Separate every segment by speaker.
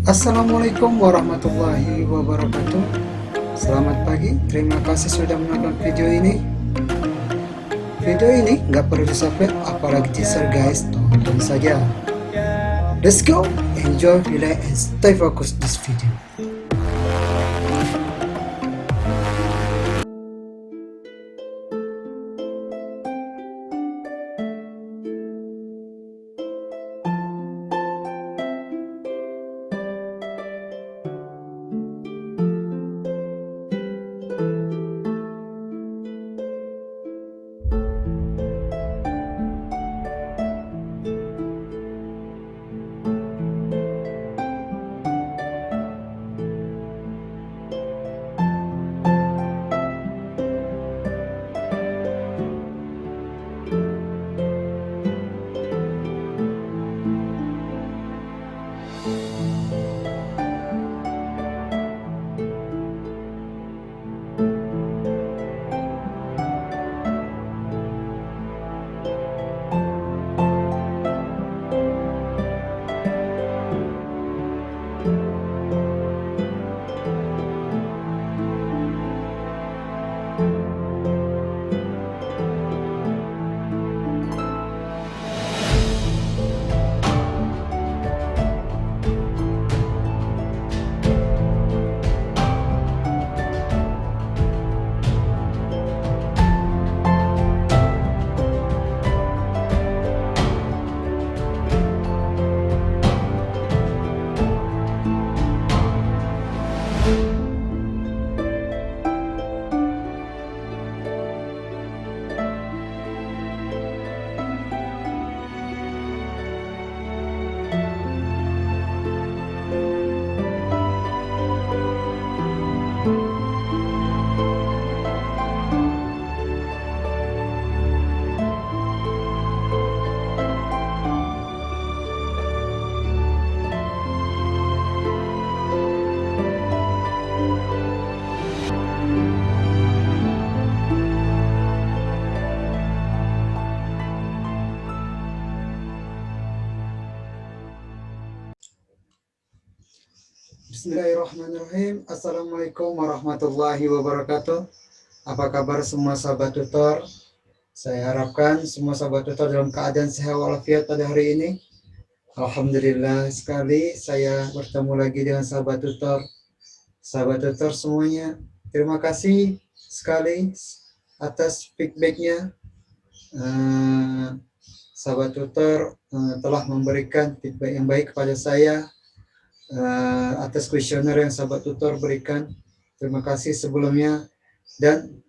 Speaker 1: Assalamualaikum warahmatullahi wabarakatuh. Selamat pagi, terima kasih sudah menonton video ini. Video ini nggak perlu di-subscribe, apalagi teaser guys, tonton saja. Let's go, enjoy, relax, and stay focused this video. Bismillahirrahmanirrahim. Assalamualaikum warahmatullahi wabarakatuh. Apa kabar semua sahabat tutor? Saya harapkan semua sahabat tutor dalam keadaan sehat walafiat pada hari ini. Alhamdulillah sekali saya bertemu lagi dengan sahabat tutor. Sahabat tutor semuanya, terima kasih sekali atas feedbacknya. Sahabat tutor telah memberikan feedback yang baik kepada saya atas kuesioner yang sahabat tutor berikan. Terima kasih sebelumnya. Dan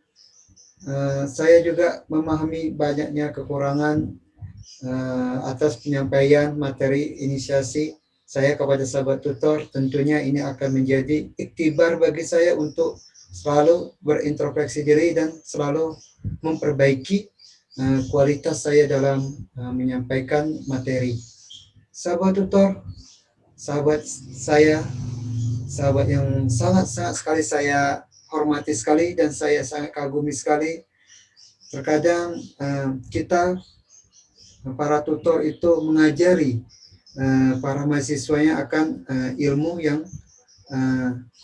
Speaker 1: saya juga memahami banyaknya kekurangan atas penyampaian materi inisiasi saya kepada sahabat tutor. Tentunya ini akan menjadi iktibar bagi saya untuk selalu berintrospeksi diri dan selalu memperbaiki kualitas saya dalam menyampaikan materi. Sahabat tutor, sahabat saya, sahabat yang sangat-sangat sekali saya hormati sekali dan saya sangat kagumi sekali. Terkadang kita para tutor itu mengajari para mahasiswanya akan ilmu yang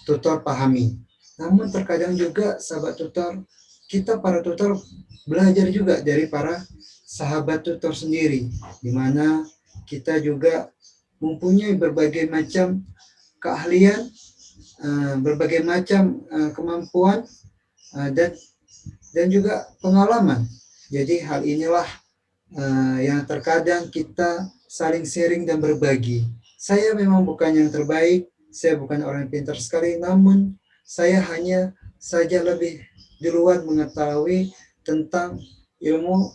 Speaker 1: tutor pahami. Namun terkadang juga sahabat tutor, kita para tutor belajar juga dari para sahabat tutor sendiri, di mana kita juga mempunyai berbagai macam keahlian, berbagai macam kemampuan dan juga pengalaman. Jadi hal inilah yang terkadang kita saling sharing dan berbagi. Saya memang bukan yang terbaik, saya bukan orang yang pintar sekali, namun saya hanya saja lebih duluan mengetahui tentang ilmu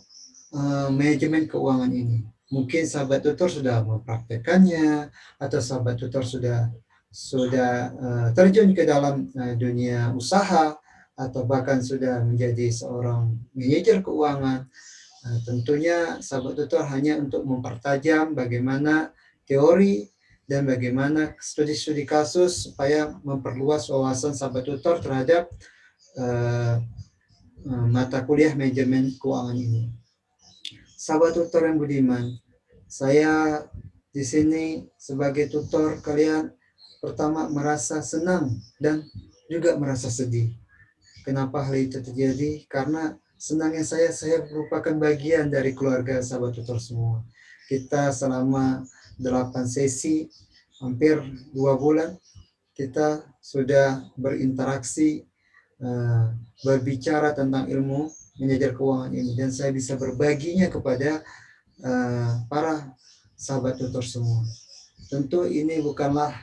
Speaker 1: manajemen keuangan ini. Mungkin sahabat tutor sudah mempraktekannya, atau sahabat tutor sudah terjun ke dalam dunia usaha, atau bahkan sudah menjadi seorang manajer keuangan. Tentunya sahabat tutor hanya untuk mempertajam bagaimana teori dan bagaimana studi-studi kasus supaya memperluas wawasan sahabat tutor terhadap mata kuliah manajemen keuangan ini. Sahabat tutor yang budiman, saya di sini sebagai tutor kalian pertama merasa senang dan juga merasa sedih. Kenapa hal itu terjadi? Karena senangnya saya merupakan bagian dari keluarga sahabat tutor semua. Kita selama 8 sesi, hampir 2 bulan, kita sudah berinteraksi, berbicara tentang ilmu manajer keuangan ini. Dan saya bisa berbaginya kepada para sahabat tutor semua. Tentu ini bukanlah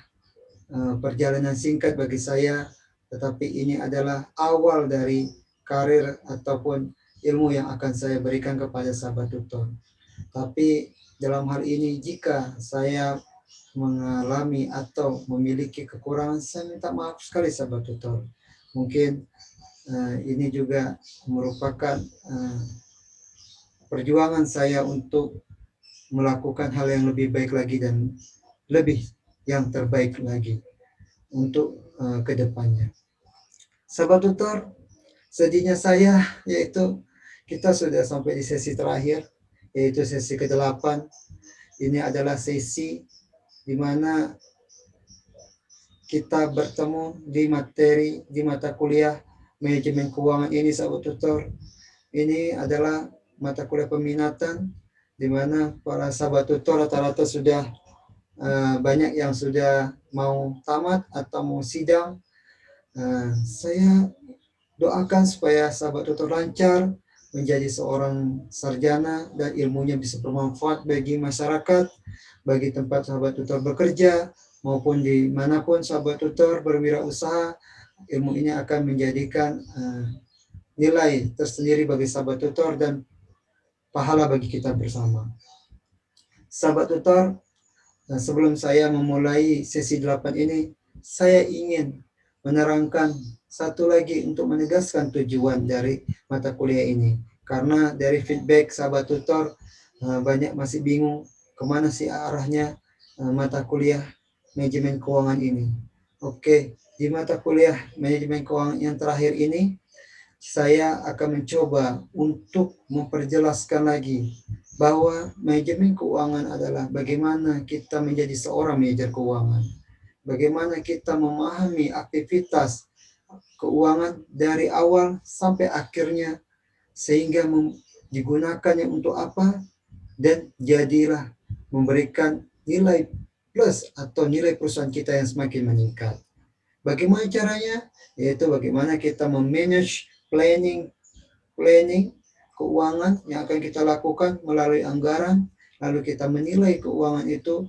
Speaker 1: perjalanan singkat bagi saya, tetapi ini adalah awal dari karir ataupun ilmu yang akan saya berikan kepada sahabat tutor. Tapi dalam hal ini jika saya mengalami atau memiliki kekurangan, saya minta maaf sekali sahabat tutor. Mungkin ini juga merupakan perjuangan saya untuk melakukan hal yang lebih baik lagi dan lebih yang terbaik lagi untuk ke depannya. Sahabat tutor, sedihnya saya yaitu kita sudah sampai di sesi terakhir, yaitu sesi ke-8. Ini adalah sesi di mana kita bertemu di materi, di mata kuliah manajemen keuangan ini, sahabat tutor. Ini adalah mata kuliah peminatan di mana para sahabat tutor rata-rata sudah banyak yang sudah mau tamat atau mau sidang. Saya doakan supaya sahabat tutor lancar menjadi seorang sarjana dan ilmunya bisa bermanfaat bagi masyarakat, bagi tempat sahabat tutor bekerja, maupun dimanapun sahabat tutor berwirausaha. Ilmu ini akan menjadikan nilai tersendiri bagi sahabat tutor dan pahala bagi kita bersama. Sahabat tutor, sebelum saya memulai sesi 8 ini, saya ingin menerangkan satu lagi untuk menegaskan tujuan dari mata kuliah ini. Karena dari feedback sahabat tutor, banyak masih bingung kemana sih arahnya mata kuliah manajemen keuangan ini. Oke, di mata kuliah manajemen keuangan yang terakhir ini, saya akan mencoba untuk memperjelaskan lagi bahwa manajemen keuangan adalah bagaimana kita menjadi seorang manajer keuangan. Bagaimana kita memahami aktivitas keuangan dari awal sampai akhirnya sehingga digunakannya untuk apa dan jadilah memberikan nilai plus atau nilai perusahaan kita yang semakin meningkat. Bagaimana caranya? Yaitu bagaimana kita memanage planning keuangan yang akan kita lakukan melalui anggaran, lalu kita menilai keuangan itu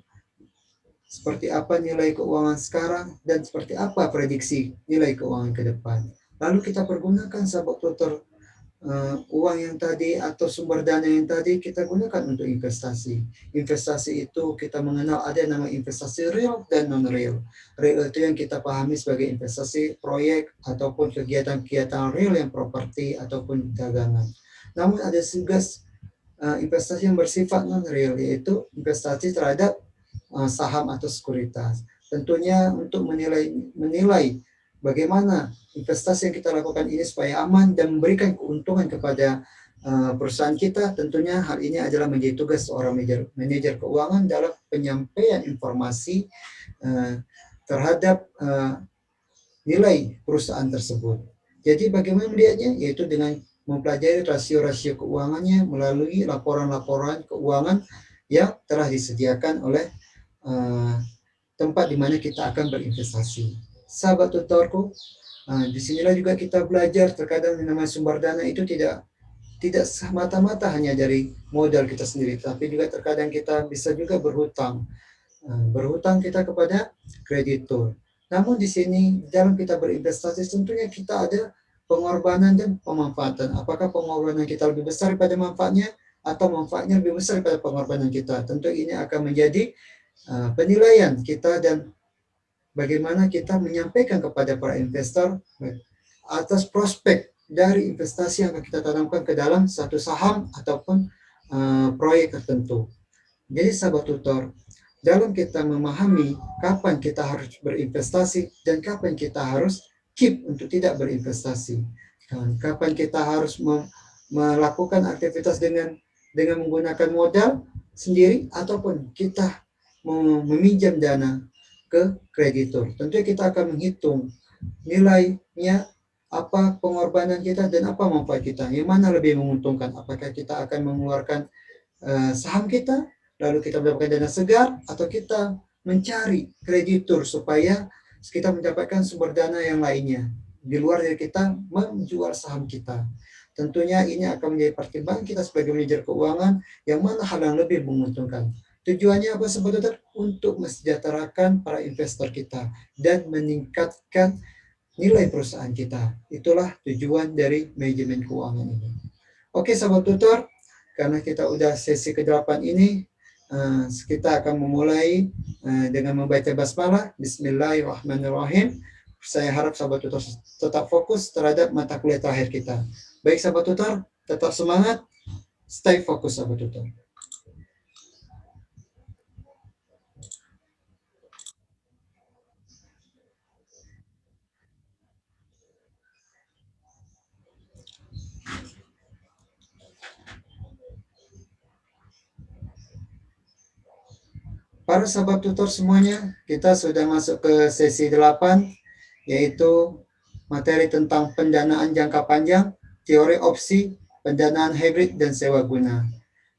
Speaker 1: seperti apa nilai keuangan sekarang dan seperti apa prediksi nilai keuangan ke depan. Lalu kita pergunakan sahabat tutor uang yang tadi atau sumber dana yang tadi kita gunakan untuk investasi. Investasi itu kita mengenal ada nama investasi real dan non-real. Real itu yang kita pahami sebagai investasi proyek ataupun kegiatan-kegiatan real yang properti ataupun dagangan. Namun ada juga investasi yang bersifat non-real, yaitu investasi terhadap saham atau sekuritas. Tentunya untuk menilai bagaimana investasi yang kita lakukan ini supaya aman dan memberikan keuntungan kepada perusahaan kita, tentunya hal ini adalah menjadi tugas seorang manajer keuangan dalam penyampaian informasi terhadap nilai perusahaan tersebut. Jadi bagaimana melihatnya? Yaitu dengan mempelajari rasio-rasio keuangannya melalui laporan-laporan keuangan yang telah disediakan oleh tempat di mana kita akan berinvestasi. Sahabat tutorku, disinilah juga kita belajar terkadang namanya sumber dana itu tidak semata-mata hanya dari modal kita sendiri, tapi juga terkadang kita bisa juga berhutang. Berhutang kita kepada kreditur. Namun di sini dalam kita berinvestasi tentunya kita ada pengorbanan dan pemanfaatan. Apakah pengorbanan kita lebih besar daripada manfaatnya atau manfaatnya lebih besar daripada pengorbanan kita? Tentu ini akan menjadi penilaian kita dan bagaimana kita menyampaikan kepada para investor atas prospek dari investasi yang akan kita tanamkan ke dalam satu saham ataupun proyek tertentu. Jadi sahabat tutor, dalam kita memahami kapan kita harus berinvestasi dan kapan kita harus keep untuk tidak berinvestasi, kapan kita harus melakukan aktivitas dengan menggunakan modal sendiri ataupun kita meminjam dana ke kreditur. Tentunya kita akan menghitung nilainya, apa pengorbanan kita dan apa manfaat kita. Yang mana lebih menguntungkan? Apakah kita akan mengeluarkan saham kita, lalu kita mendapatkan dana segar, atau kita mencari kreditur supaya kita mendapatkan sumber dana yang lainnya di luar dari kita menjual saham kita. Tentunya ini akan menjadi pertimbangan kita sebagai manajer keuangan, yang mana hal yang lebih menguntungkan. Tujuannya apa sebetulnya? Untuk mesejahterakan para investor kita dan meningkatkan nilai perusahaan kita. Itulah tujuan dari manajemen keuangan ini. Oke, sahabat tutor, karena kita udah sesi ke-8 ini, kita akan memulai dengan membaca basmalah. Bismillahirrahmanirrahim. Saya harap sahabat tutor tetap fokus terhadap mata kuliah terakhir kita. Baik sahabat tutor, tetap semangat, stay fokus sahabat tutor. Para sahabat tutor semuanya, kita sudah masuk ke sesi 8, yaitu materi tentang pendanaan jangka panjang, teori opsi, pendanaan hybrid, dan sewa guna.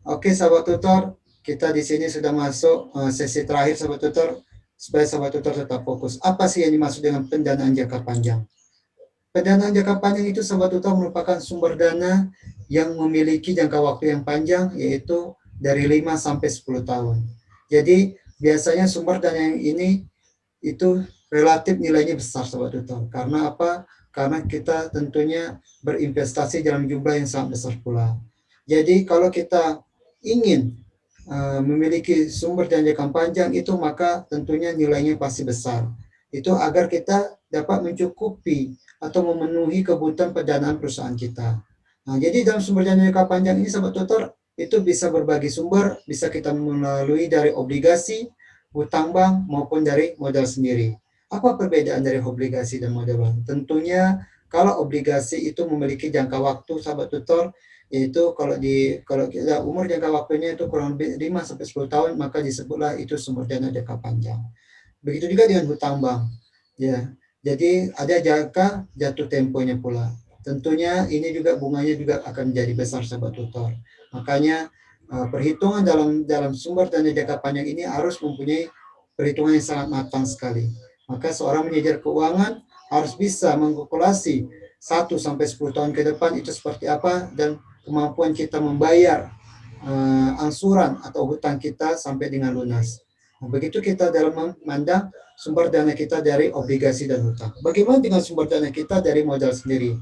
Speaker 1: Oke sahabat tutor, kita di sini sudah masuk sesi terakhir sahabat tutor, supaya sahabat tutor tetap fokus. Apa sih yang dimaksud dengan pendanaan jangka panjang? Pendanaan jangka panjang itu sahabat tutor merupakan sumber dana yang memiliki jangka waktu yang panjang, yaitu dari 5 sampai 10 tahun. Jadi biasanya sumber dana yang ini itu relatif nilainya besar sobat tutor. Karena apa? Karena kita tentunya berinvestasi dalam jumlah yang sangat besar pula. Jadi kalau kita ingin memiliki sumber dana jangka panjang itu, maka tentunya nilainya pasti besar. Itu agar kita dapat mencukupi atau memenuhi kebutuhan pendanaan perusahaan kita. Nah, jadi dalam sumber dana jangka panjang ini sahabat tutor itu bisa berbagi sumber, bisa kita melalui dari obligasi, hutang bank, maupun dari modal sendiri. Apa perbedaan dari obligasi dan modal bank? Tentunya kalau obligasi itu memiliki jangka waktu sahabat tutor, yaitu kalau kita umur jangka waktunya itu kurang lebih 5 sampai 10 tahun, maka disebutlah itu sumber dana jangka panjang. Begitu juga dengan hutang bank. Ya. Jadi ada jangka jatuh temponya pula. Tentunya ini juga bunganya juga akan menjadi besar sahabat tutor. Makanya perhitungan dalam sumber dana jangka panjang ini harus mempunyai perhitungan yang sangat matang sekali. Maka seorang manajer keuangan harus bisa mengkalkulasi 1 sampai 10 tahun ke depan itu seperti apa, dan kemampuan kita membayar angsuran atau hutang kita sampai dengan lunas. Nah, begitu kita dalam memandang sumber dana kita dari obligasi dan hutang. Bagaimana dengan sumber dana kita dari modal sendiri?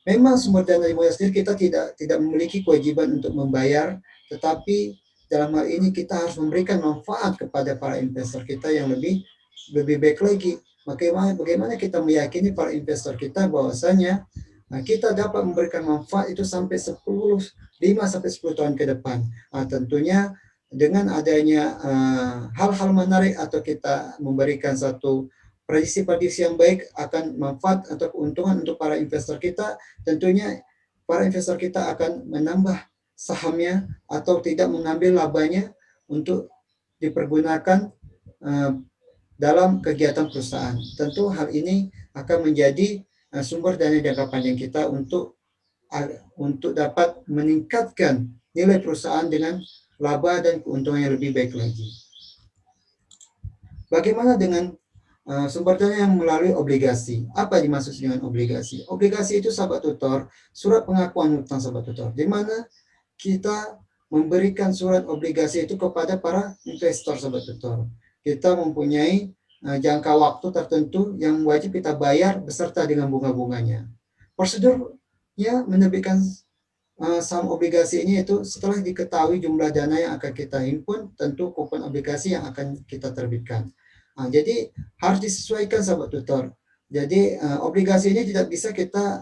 Speaker 1: Memang sumber dana dari modal sendiri kita tidak memiliki kewajiban untuk membayar, tetapi dalam hal ini kita harus memberikan manfaat kepada para investor kita yang lebih baik lagi. Bagaimana kita meyakini para investor kita bahwasanya kita dapat memberikan manfaat itu sampai 5 sampai 10 tahun ke depan. Tentunya dengan adanya hal-hal menarik atau kita memberikan satu prediksi-prediksi yang baik akan manfaat atau keuntungan untuk para investor kita, tentunya para investor kita akan menambah sahamnya atau tidak mengambil labanya untuk dipergunakan dalam kegiatan perusahaan. Tentu hal ini akan menjadi sumber dana jangka panjang kita untuk dapat meningkatkan nilai perusahaan dengan laba dan keuntungan yang lebih baik lagi. Bagaimana dengan sumber dana yang melalui obligasi? Apa dimaksud dengan obligasi? Obligasi itu sahabat tutor, surat pengakuan hutang sahabat tutor, di mana kita memberikan surat obligasi itu kepada para investor sahabat tutor. Kita mempunyai jangka waktu tertentu yang wajib kita bayar beserta dengan bunga-bunganya. Prosedurnya menerbitkan saham obligasi ini itu setelah diketahui jumlah dana yang akan kita himpun, tentu kupon obligasi yang akan kita terbitkan. Jadi harus disesuaikan sahabat tutor. Jadi obligasi ini tidak bisa kita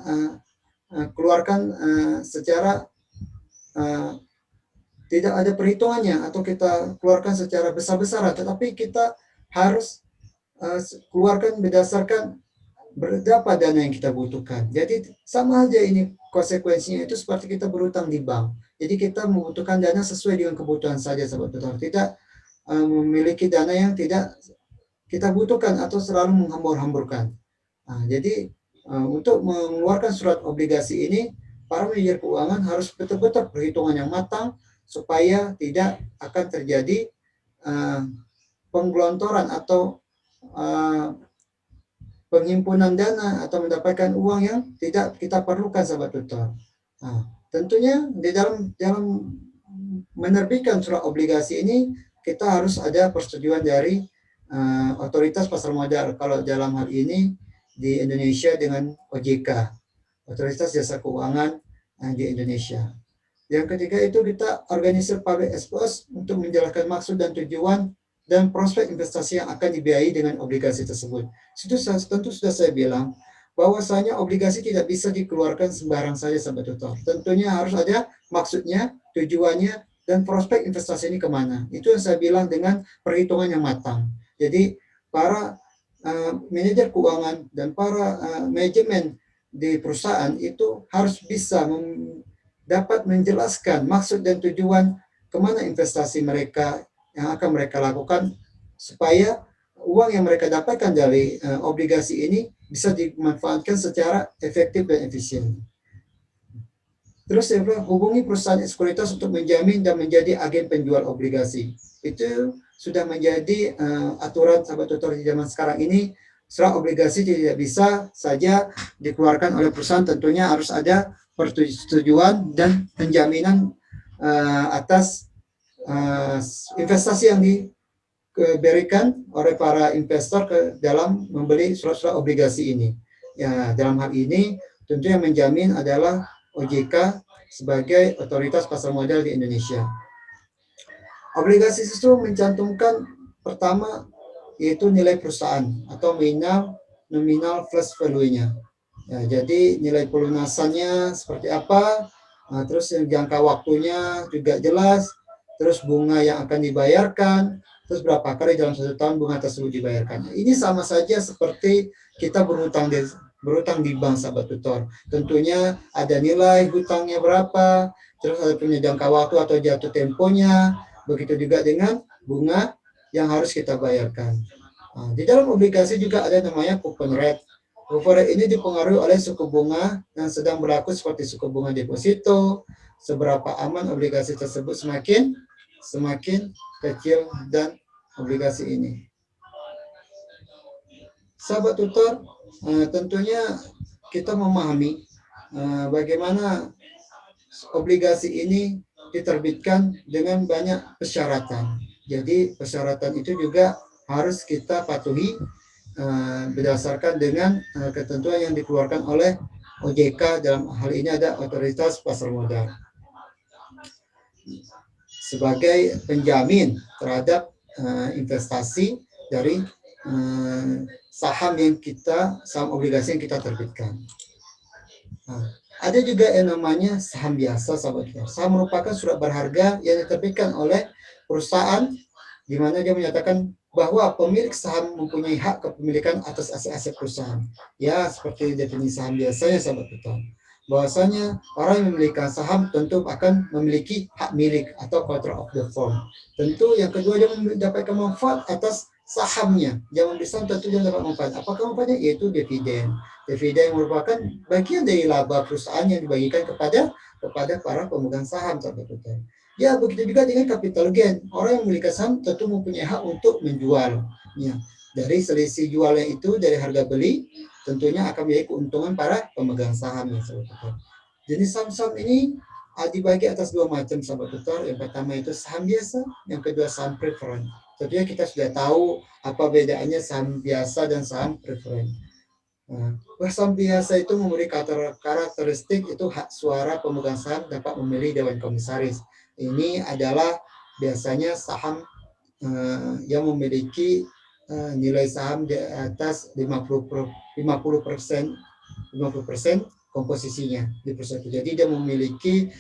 Speaker 1: keluarkan secara tidak ada perhitungannya atau kita keluarkan secara besar-besaran, tetapi kita harus keluarkan berdasarkan berapa dana yang kita butuhkan. Jadi sama aja ini konsekuensinya itu seperti kita berutang di bank. Jadi kita membutuhkan dana sesuai dengan kebutuhan saja sahabat tutor. Tidak memiliki dana yang tidak kita butuhkan atau selalu menghambur-hamburkan. Nah, jadi untuk mengeluarkan surat obligasi ini, para manajer keuangan harus betul-betul perhitungan yang matang supaya tidak akan terjadi penggelontoran atau penghimpunan dana atau mendapatkan uang yang tidak kita perlukan, sahabat tutor. Nah, tentunya di dalam menerbitkan surat obligasi ini kita harus ada persetujuan dari otoritas pasar modal. Kalau dalam hal ini di Indonesia dengan OJK, Otoritas Jasa Keuangan di Indonesia. Yang ketiga itu kita organisir public expose untuk menjelaskan maksud dan tujuan dan prospek investasi yang akan dibiayai dengan obligasi tersebut. Itu tentu sudah saya bilang bahwasanya obligasi tidak bisa dikeluarkan sembarang saja, sahabat tutor. Tentunya harus ada maksudnya, tujuannya, dan prospek investasi ini kemana. Itu yang saya bilang dengan perhitungan yang matang. Jadi para manajer keuangan dan para manajemen di perusahaan itu harus bisa dapat menjelaskan maksud dan tujuan kemana investasi mereka yang akan mereka lakukan supaya uang yang mereka dapatkan dari obligasi ini bisa dimanfaatkan secara efektif dan efisien. Terus hubungi perusahaan sekuritas untuk menjamin dan menjadi agen penjual obligasi. Itu sudah menjadi aturan, sahabat tutor, di zaman sekarang ini. Surat obligasi tidak bisa saja dikeluarkan oleh perusahaan, tentunya harus ada persetujuan dan penjaminan atas investasi yang diberikan oleh para investor ke dalam membeli surat-surat obligasi ini. Ya, dalam hal ini tentu yang menjamin adalah OJK sebagai otoritas pasar modal di Indonesia. Obligasi itu mencantumkan pertama yaitu nilai perusahaan atau nominal plus value-nya. Ya, jadi nilai pelunasannya seperti apa, terus yang jangka waktunya juga jelas, terus bunga yang akan dibayarkan, terus berapa kali dalam 1 tahun bunga tersebut dibayarkan. Ini sama saja seperti kita berhutang di bank, sahabat tutor. Tentunya ada nilai hutangnya berapa, terus ada punya jangka waktu atau jatuh temponya, begitu juga dengan bunga yang harus kita bayarkan. Nah, di dalam obligasi juga ada namanya coupon rate. Coupon rate ini dipengaruhi oleh suku bunga yang sedang berlaku seperti suku bunga deposito, seberapa aman obligasi tersebut semakin kecil dan obligasi ini. Sahabat tutor, tentunya kita memahami bagaimana obligasi ini diterbitkan dengan banyak persyaratan. Jadi persyaratan itu juga harus kita patuhi berdasarkan dengan ketentuan yang dikeluarkan oleh OJK, dalam hal ini ada Otoritas Pasar Modal, sebagai penjamin terhadap investasi dari saham obligasi yang kita terbitkan. Nah, ada juga yang namanya saham biasa, sahabat. Saham merupakan surat berharga yang diterbitkan oleh perusahaan di mana dia menyatakan bahwa pemilik saham mempunyai hak kepemilikan atas aset-aset perusahaan. Ya, seperti definisi saham biasanya, sahabat kita. Bahwasanya orang yang memiliki saham tentu akan memiliki hak milik atau control of the firm. Tentu yang kedua dia mendapatkan manfaat atas sahamnya. Yang membeli saham tentu dia dapat manfaat. Apakah manfaatnya? Yaitu dividen. Dividen merupakan bagian dari laba perusahaan yang dibagikan kepada para pemegang saham, sahabat kita. Ya, begitu juga dengan capital gain. Orang yang memiliki saham tentu mempunyai hak untuk menjual. Ya, dari selisih jualnya itu dari harga beli, tentunya akan menjadi keuntungan para pemegang saham. Ya, sahabat tutor. Jenis saham-saham ini dibagi atas 2 macam, sahabat tutor. Yang pertama itu saham biasa, yang kedua saham preferred. Tentunya kita sudah tahu apa bedanya saham biasa dan saham preferred. Saham biasa itu memberi karakteristik itu hak suara pemegang saham dapat memilih dewan komisaris. Ini adalah biasanya saham yang memiliki nilai saham di atas 50% komposisinya di perusahaan. Jadi dia memiliki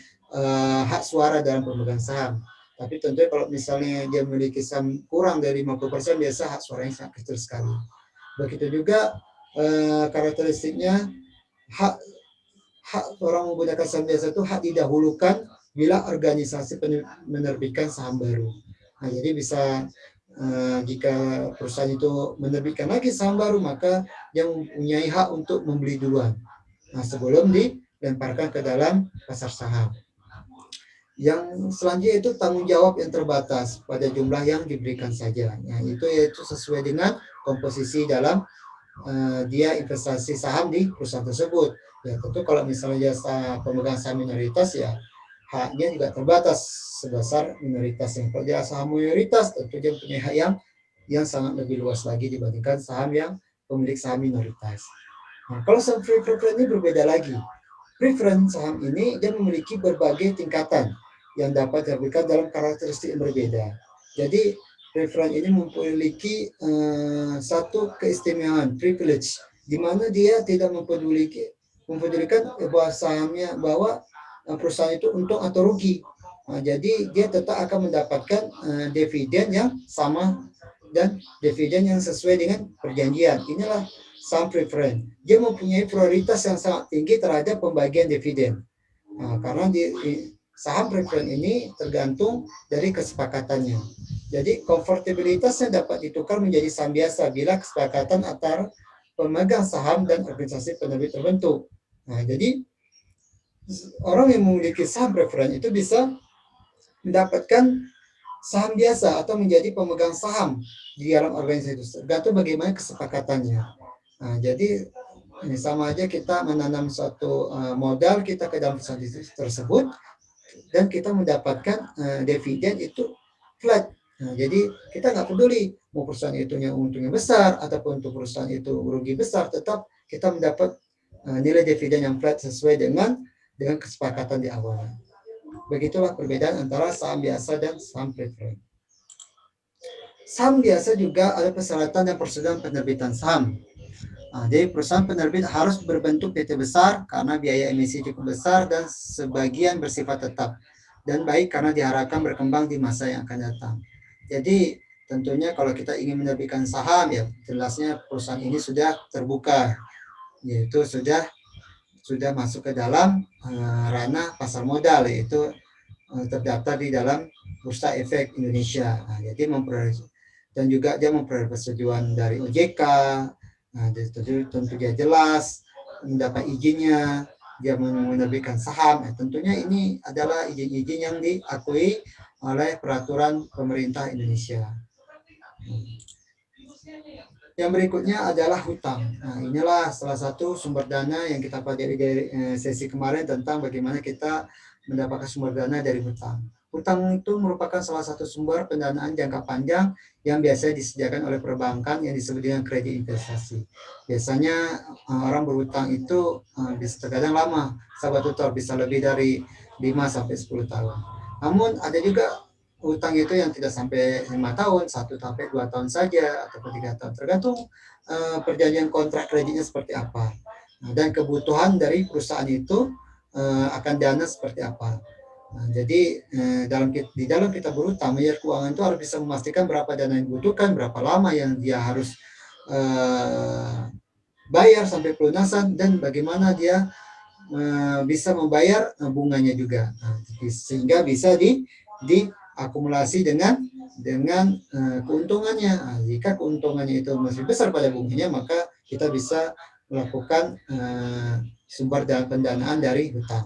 Speaker 1: hak suara dalam pemegang saham. Tapi tentunya kalau misalnya dia memiliki saham kurang dari 50%, biasa hak suaranya sangat kecil sekali. Begitu juga karakteristiknya hak orang menggunakan saham biasa itu hak didahulukan bila organisasi menerbitkan saham baru. Nah, jadi bisa Jika perusahaan itu menerbitkan lagi saham baru, maka dia mempunyai hak untuk membeli duluan. Sebelum dilemparkan ke dalam pasar saham. Yang selanjutnya itu tanggung jawab yang terbatas pada jumlah yang diberikan saja. Itu yaitu sesuai dengan komposisi dalam dia investasi saham di perusahaan tersebut. Ya tentu kalau misalnya dia pemegang saham minoritas, ya haknya juga terbatas sebesar minoritasnya. Kalau dia saham mayoritas, tentu dia punya hak yang sangat lebih luas lagi dibandingkan saham yang pemilik saham minoritas. Kalau saham free preference ini berbeda lagi. Preference saham ini dia memiliki berbagai tingkatan yang dapat diberikan dalam karakteristik yang berbeda. Jadi preference ini memiliki satu keistimewaan, privilege, di mana dia tidak mempedulikan bahwa sahamnya, bahwa perusahaan itu untung atau rugi. Jadi dia tetap akan mendapatkan dividen yang sama dan dividen yang sesuai dengan perjanjian. Inilah saham preference. Dia mempunyai prioritas yang sangat tinggi terhadap pembagian dividen. Karena saham preference ini tergantung dari kesepakatannya. Jadi konvertibilitasnya dapat ditukar menjadi saham biasa bila kesepakatan antara pemegang saham dan organisasi penerbit terbentuk. Jadi orang yang memiliki saham preference itu bisa mendapatkan saham biasa atau menjadi pemegang saham di dalam organisasi itu, tergantung bagaimana kesepakatannya. Jadi ini sama aja kita menanam suatu modal kita ke dalam perusahaan tersebut dan kita mendapatkan dividen itu flat. Jadi kita nggak peduli mau perusahaan itu untungnya besar ataupun untuk perusahaan itu rugi besar, tetap kita mendapat nilai dividen yang flat sesuai dengan kesepakatan di awal. Begitulah perbedaan antara saham biasa dan saham preferred. Saham biasa juga ada persyaratan dan prosedur penerbitan saham. Jadi perusahaan penerbit harus berbentuk PT besar karena biaya emisi cukup besar dan sebagian bersifat tetap, dan baik karena diharapkan berkembang di masa yang akan datang. Jadi tentunya kalau kita ingin menerbitkan saham, ya jelasnya perusahaan ini sudah terbuka, yaitu sudah masuk ke dalam ranah pasar modal, yaitu terdaftar di dalam Bursa Efek Indonesia. Jadi dan juga dia memperoleh persetujuan dari OJK. Tentu dia jelas mendapat izinnya, dia menerbitkan saham. Tentunya ini adalah izin-izin yang diakui oleh peraturan pemerintah Indonesia. Yang berikutnya adalah hutang. Inilah salah satu sumber dana yang kita pelajari dari sesi kemarin tentang bagaimana kita mendapatkan sumber dana dari hutang. Hutang itu merupakan salah satu sumber pendanaan jangka panjang yang biasanya disediakan oleh perbankan yang disebut dengan kredit investasi. Biasanya orang berhutang itu bisa terkadang lama, sahabat tutor, bisa lebih dari 5-10 tahun. Namun ada juga hutang itu yang tidak sampai 5 tahun, 1-2 tahun saja, atau 3 tahun, tergantung perjanjian kontrak kreditnya seperti apa. Dan kebutuhan dari perusahaan itu akan dana seperti apa. Jadi di dalam kita berhutang, manajer keuangan itu harus bisa memastikan berapa dana yang dibutuhkan, berapa lama yang dia harus bayar sampai pelunasan, dan bagaimana dia bisa membayar bunganya juga, sehingga bisa diakumulasi dengan keuntungannya. Jika keuntungannya itu masih besar pada bunganya, maka kita bisa melakukan sumber pendanaan dari hutang.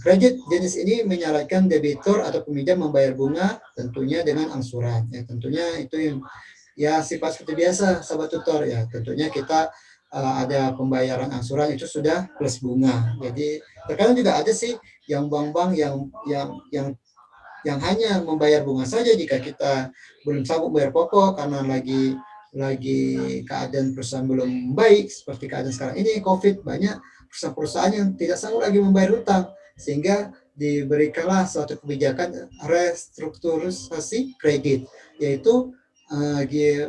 Speaker 1: Kredit jenis ini menyarankan debitur atau peminjam membayar bunga tentunya dengan angsuran. Tentunya itu yang sifat seperti biasa, sahabat tutor. Tentunya kita ada pembayaran angsuran itu sudah plus bunga. Jadi terkadang juga ada sih yang bank-bank yang hanya membayar bunga saja jika kita belum sanggup bayar pokok karena lagi keadaan perusahaan belum baik seperti keadaan sekarang ini COVID, banyak perusahaan-perusahaan yang tidak sanggup lagi membayar hutang, sehingga diberikanlah suatu kebijakan restrukturisasi kredit, yaitu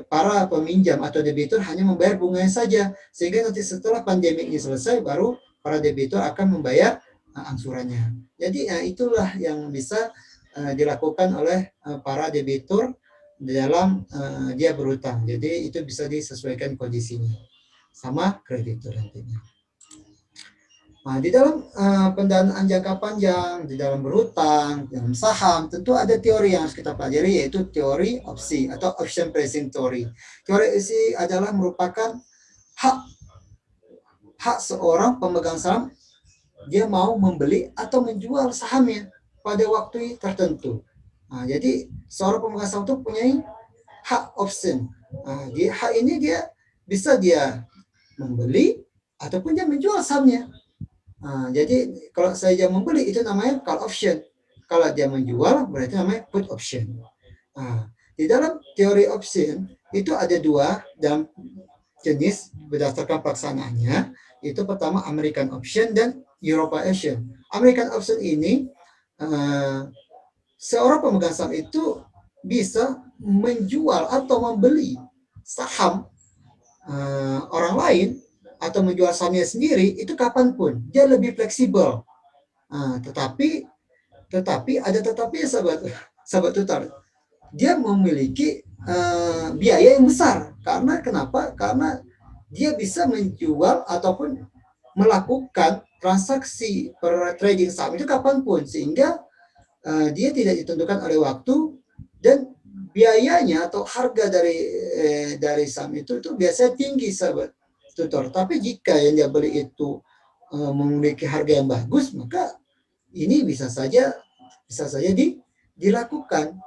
Speaker 1: para peminjam atau debitur hanya membayar bunganya saja, sehingga nanti setelah pandemi ini selesai baru para debitur akan membayar angsurannya. Jadi itulah yang bisa dilakukan oleh para debitur dalam dia berhutang. Jadi itu bisa disesuaikan kondisinya sama kreditur nantinya. Nah, di dalam pendanaan jangka panjang, di dalam berhutang, dalam saham, tentu ada teori yang harus kita pelajari, yaitu teori opsi atau option pricing theory. Teori opsi adalah merupakan hak hak seorang pemegang saham, dia mau membeli atau menjual sahamnya pada waktu tertentu. Nah, jadi seorang pemegang saham itu punya hak option. Nah, hak ini dia bisa dia membeli ataupun dia menjual sahamnya. Nah, jadi kalau saya membeli itu namanya call option. Kalau dia menjual berarti namanya put option. Nah, di dalam teori option itu ada dua dalam jenis berdasarkan pelaksanaannya. Itu pertama American option dan European option. American option ini seorang pemegang saham itu bisa menjual atau membeli saham orang lain atau menjual sahamnya sendiri itu kapanpun, dia lebih fleksibel. Tetapi ada tetapi ya sahabat tutor, dia memiliki biaya yang besar. Karena kenapa? Karena dia bisa menjual ataupun melakukan transaksi per trading saham itu kapanpun, sehingga dia tidak ditentukan oleh waktu, dan biayanya atau harga dari saham itu biasanya tinggi sahabat tutor. Tapi jika yang dia beli itu memiliki harga yang bagus, maka ini bisa saja dilakukan.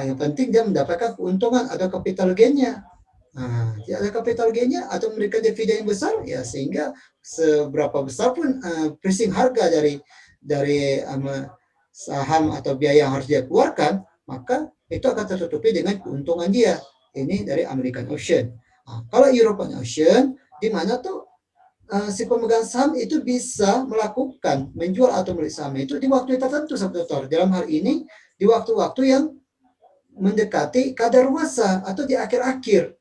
Speaker 1: Yang penting dia mendapatkan keuntungan atau capital gain-nya. Dia ada capital gain-nya atau memberikan dividen yang besar, ya sehingga seberapa besar pun pricing harga dari saham atau biaya yang harus dia keluarkan, maka itu akan tertutupi dengan keuntungan dia. Ini dari American option. Kalau European option, di mana tuh si pemegang saham itu bisa melakukan menjual atau membeli saham itu di waktu tertentu, sahabat. Dalam hal ini di waktu-waktu yang mendekati kadaluarsa atau di akhir-akhir.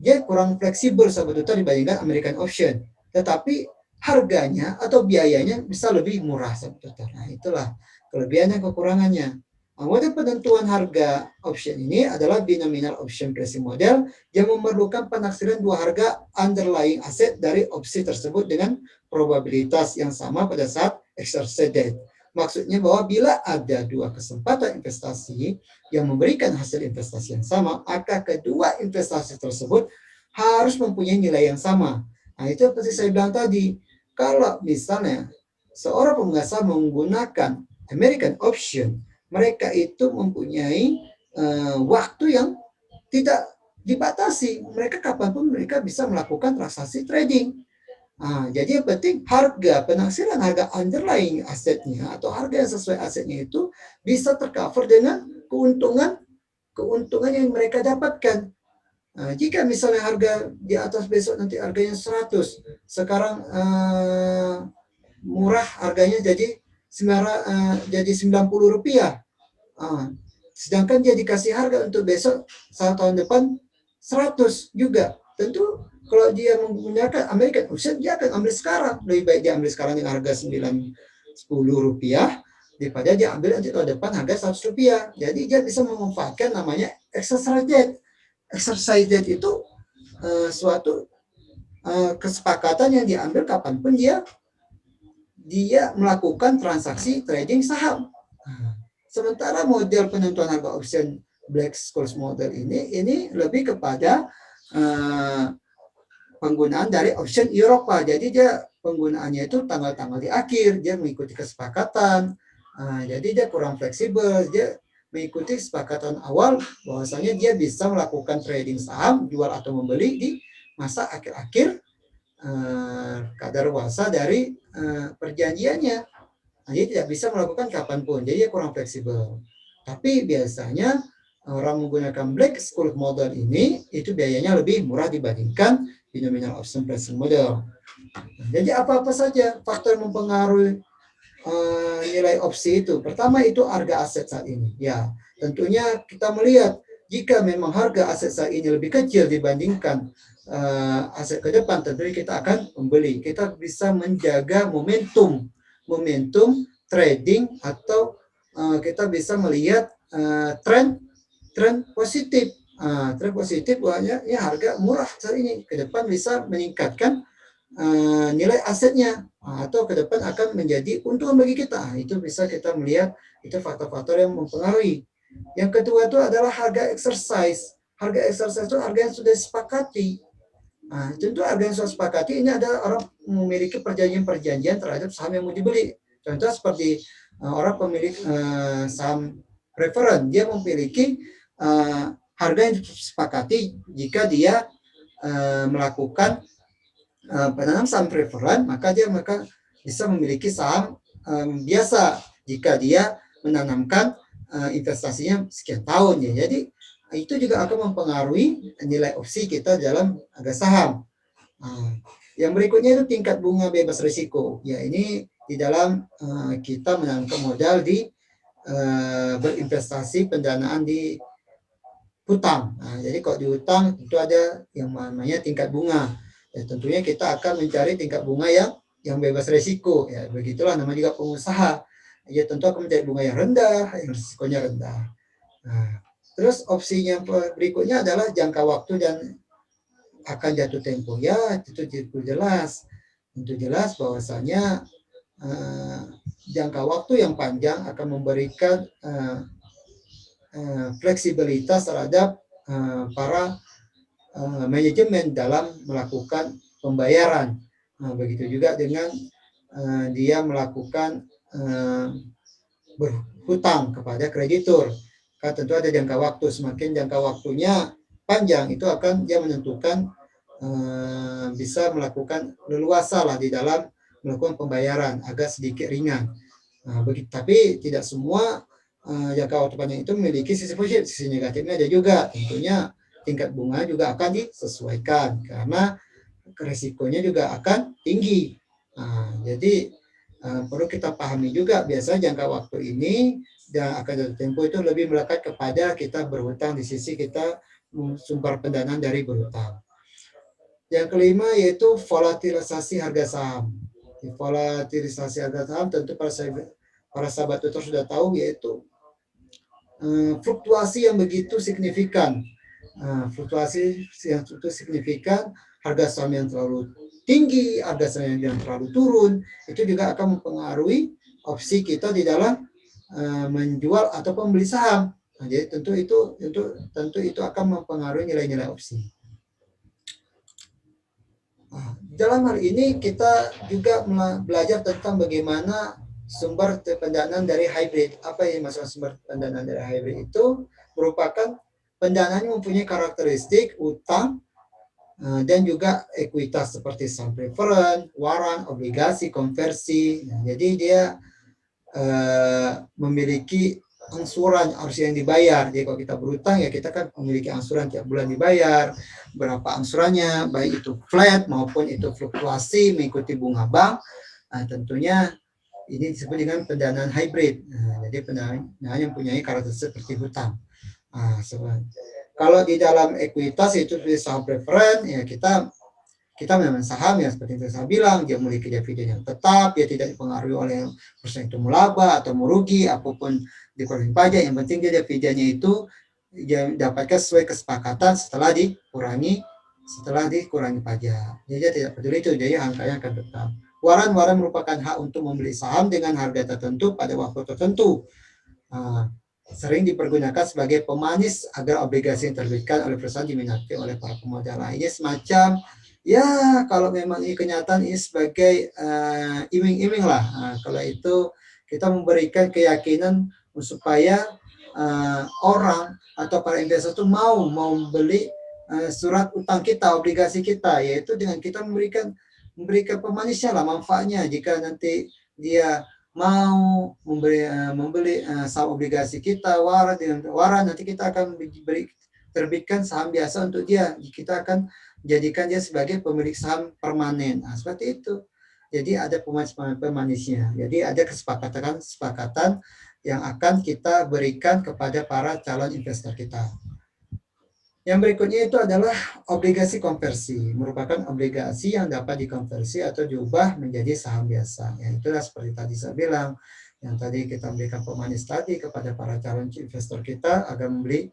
Speaker 1: Dia kurang fleksibel, sahabat, dibandingkan American option. Tetapi harganya atau biayanya bisa lebih murah, sahabat. Nah, itulah kelebihannya, kekurangannya. Model penentuan harga option ini adalah binominal option pricing model yang memerlukan penaksiran dua harga underlying aset dari opsi tersebut dengan probabilitas yang sama pada saat exercise date. Maksudnya bahwa bila ada dua kesempatan investasi yang memberikan hasil investasi yang sama, maka kedua investasi tersebut harus mempunyai nilai yang sama. Nah, itu seperti saya bilang tadi, kalau misalnya seorang pemegang saham menggunakan American option, mereka itu mempunyai waktu yang tidak dibatasi. Mereka kapanpun mereka bisa melakukan transaksi trading. Jadi yang penting harga penaksiran harga underlying asetnya atau harga yang sesuai asetnya itu bisa tercover dengan keuntungan yang mereka dapatkan. Jika misalnya harga di atas besok nanti harganya 100, sekarang murah harganya jadi 90 rupiah. Sedangkan dia dikasih harga untuk besok 1 tahun depan 100 juga. Tentu kalau dia menggunakan American option, dia akan ambil sekarang. Lebih baik dia ambil sekarang dengan harga 10 rupiah daripada dia ambil nanti tahun depan harga 100 rupiah. Jadi dia bisa memanfaatkan namanya exercise date. Exercise date itu suatu kesepakatan yang diambil kapanpun dia melakukan transaksi trading saham. Sementara model penentuan harga option Black-Scholes model ini lebih kepada penggunaan dari option Eropa. Jadi dia penggunaannya itu tanggal-tanggal di akhir, dia mengikuti kesepakatan. Jadi dia kurang fleksibel, dia mengikuti kesepakatan awal bahwasanya dia bisa melakukan trading saham, jual atau membeli di masa akhir-akhir kadaluarsa dari perjanjiannya. Dia tidak bisa melakukan kapanpun, jadi dia kurang fleksibel. Tapi biasanya orang menggunakan Black-Scholes model ini itu biayanya lebih murah dibandingkan binominal option pricing model. Jadi apa-apa saja faktor mempengaruhi nilai opsi itu. Pertama itu harga aset saat ini. Ya, tentunya kita melihat jika memang harga aset saat ini lebih kecil dibandingkan aset ke depan, tentunya kita akan membeli. Kita bisa menjaga momentum trading, atau kita bisa melihat tren positif. Tren positif bahwa ya harga murah saat ini ke depan bisa meningkatkan nilai asetnya, atau ke depan akan menjadi untung bagi kita. Itu bisa kita melihat, itu faktor-faktor yang mempengaruhi. Yang kedua itu adalah harga exercise. Harga exercise itu harga yang sudah disepakati. Nah, tentu harga yang sudah disepakati ini adalah orang memiliki perjanjian-perjanjian terhadap saham yang mau dibeli. Contoh seperti orang pemilik saham preferen, dia memiliki harga yang disepakati jika dia melakukan penanam saham preferen, maka dia bisa memiliki saham biasa jika dia menanamkan investasinya sekian tahun ya. Jadi itu juga akan mempengaruhi nilai opsi kita dalam harga saham. Yang berikutnya itu tingkat bunga bebas risiko. Ya, ini di dalam kita menanamkan modal di berinvestasi pendanaan di hutang. Jadi kalau di hutang itu ada yang namanya tingkat bunga. Ya, tentunya kita akan mencari tingkat bunga yang bebas risiko. Ya, begitulah namanya juga pengusaha. Ya, tentu akan mencari bunga yang rendah, yang risikonya rendah. Terus opsinya berikutnya adalah jangka waktu dan akan jatuh tempo. Ya, itu jelas. Tentu jelas bahwasanya jangka waktu yang panjang akan memberikan fleksibilitas terhadap para manajemen dalam melakukan pembayaran. Begitu juga dengan dia melakukan berhutang kepada kreditur. Kan tentu ada jangka waktu. Semakin jangka waktunya panjang, itu akan dia menentukan bisa melakukan leluasa lah di dalam melakukan pembayaran, agak sedikit ringan. Tapi tidak semua jangka waktu panjang itu memiliki sisi positif, sisi negatifnya ada juga. Tentunya tingkat bunga juga akan disesuaikan karena risikonya juga akan tinggi. Jadi perlu kita pahami juga, biasa jangka waktu ini dan akan jatuh tempo itu lebih melekat kepada kita berhutang di sisi kita sumber pendanaan dari berhutang. Yang kelima yaitu volatilisasi harga saham. Volatilisasi harga saham tentu para sahabat tutor sudah tahu, yaitu fluktuasi yang begitu signifikan. Fluktuasi yang begitu signifikan, harga saham yang terlalu tinggi, harga saham yang terlalu turun, itu juga akan mempengaruhi opsi kita di dalam menjual atau membeli saham. Jadi tentu itu akan mempengaruhi nilai-nilai opsi. Dalam hal ini kita juga belajar tentang bagaimana sumber pendanaan dari hybrid. Apa yang maksud sumber pendanaan dari hybrid? Itu merupakan pendanaan yang mempunyai karakteristik utang dan juga ekuitas seperti saham preferen, waran, obligasi, konversi. Jadi dia memiliki angsuran harus yang dibayar. Jadi kalau kita berutang ya kita kan memiliki angsuran tiap bulan dibayar. Berapa angsurannya, baik itu flat maupun itu fluktuasi mengikuti bunga bank. Tentunya ini disebut dengan pendanaan hybrid. Jadi pendanaan yang punya karakteristik seperti hutang. Kalau di dalam ekuitas itu saham preferen, ya kita memang saham ya seperti yang saya bilang, dia memiliki dividen yang tetap, dia tidak dipengaruhi oleh persen itu melaba atau merugi, apapun dikurangi pajak, yang penting dia dividennya itu dia dapatkan sesuai kesepakatan setelah dikurangi pajak. Jadi dia tidak peduli itu, jadi angkanya akan tetap. Waran merupakan hak untuk membeli saham dengan harga tertentu pada waktu tertentu. Sering dipergunakan sebagai pemanis agar obligasi yang terbitkan oleh perusahaan diminati oleh para pemodal lainnya, semacam ya kalau memang ini kenyataan ini sebagai iming-iming lah. Kalau itu kita memberikan keyakinan supaya orang atau para investor itu mau membeli surat utang kita, obligasi kita, yaitu dengan kita memberikan pemanisnya lah, manfaatnya. Jika nanti dia mau membeli saham obligasi kita, waran, nanti kita akan terbitkan saham biasa untuk dia. Kita akan jadikan dia sebagai pemilik saham permanen. Seperti itu. Jadi ada pemanisnya. Jadi ada kesepakatan yang akan kita berikan kepada para calon investor kita. Yang berikutnya itu adalah obligasi konversi, merupakan obligasi yang dapat dikonversi atau diubah menjadi saham biasa. Ya, itulah seperti tadi saya bilang, yang tadi kita berikan pemanis tadi kepada para calon investor kita agar membeli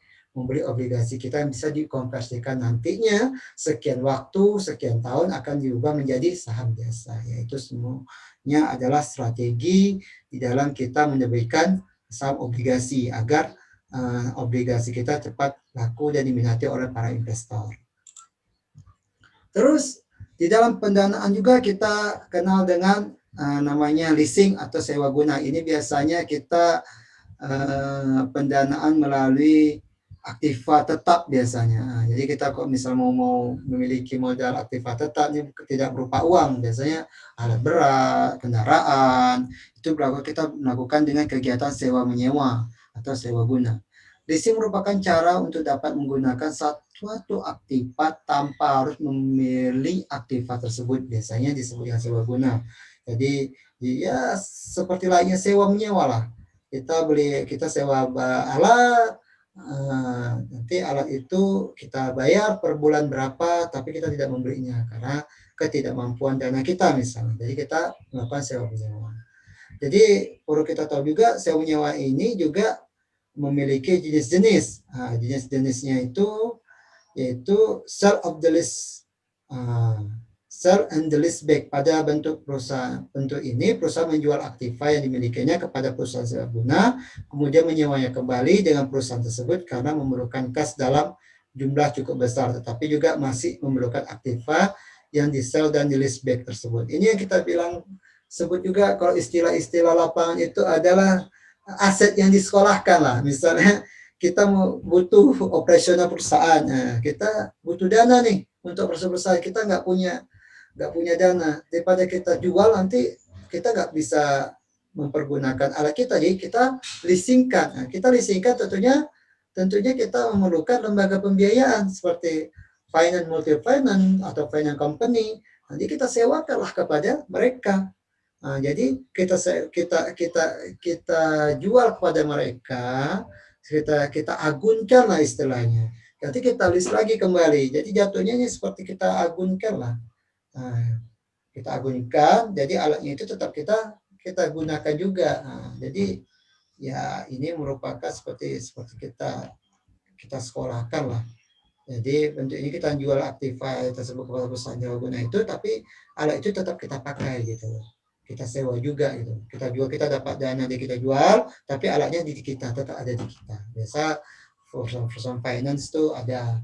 Speaker 1: obligasi kita yang bisa dikonversikan nantinya sekian waktu, sekian tahun akan diubah menjadi saham biasa. Yaitu semuanya adalah strategi di dalam kita menerbitkan saham obligasi agar obligasi kita cepat laku dan diminati oleh para investor. Terus di dalam pendanaan juga kita kenal dengan namanya leasing atau sewa guna. Ini biasanya kita pendanaan melalui aktiva tetap biasanya. Jadi kita kok misal mau memiliki modal aktiva tetap ini tidak berupa uang, biasanya alat berat, kendaraan, itu kita melakukan dengan kegiatan sewa menyewa atau sewa guna. Leasing merupakan cara untuk dapat menggunakan suatu aktiva tanpa harus memilih aktiva tersebut. Biasanya disebut dengan sewa guna. Jadi ya seperti lainnya sewa menyewa lah. Kita sewa alat, nanti alat itu kita bayar per bulan berapa, tapi kita tidak membelinya karena ketidakmampuan dana kita misalnya. Jadi kita melakukan sewa menyewa. Jadi perlu kita tahu juga sewa menyewa ini juga memiliki jenis-jenis. Jenis-jenisnya itu yaitu sell of the lease, sell and the lease back. Pada bentuk ini perusahaan menjual aktiva yang dimilikinya kepada perusahaan sewa guna, kemudian menyewanya kembali dengan perusahaan tersebut karena memerlukan kas dalam jumlah cukup besar, tetapi juga masih memerlukan aktiva yang di sell dan di lease back tersebut. Ini yang kita bilang sebut juga kalau istilah-istilah lapangan itu adalah aset yang disekolahkan lah. Misalnya kita butuh operasional perusahaan, kita butuh dana nih untuk perusahaan kita nggak punya dana, daripada kita jual nanti kita nggak bisa mempergunakan alat kita, jadi kita leasingkan. Kita leasingkan tentunya kita memerlukan lembaga pembiayaan seperti finance multi finance atau finance company. Nanti kita sewakanlah kepada mereka. Jadi kita jual kepada mereka, kita agunkan lah istilahnya. Nanti kita list lagi kembali. Jadi jatuhnya ini seperti kita agunkan lah. Kita agunkan, jadi alatnya itu tetap kita gunakan juga. Jadi ya ini merupakan seperti kita sekolahkan lah. Jadi bentuk ini kita jual aktiva tersebut kepada perusahaan sewa guna itu, tapi alat itu tetap kita pakai gitu. Kita sewa juga gitu. Kita dapat dana di kita jual, tapi alatnya di kita tetap ada di kita. Biasa perusahaan finance itu ada.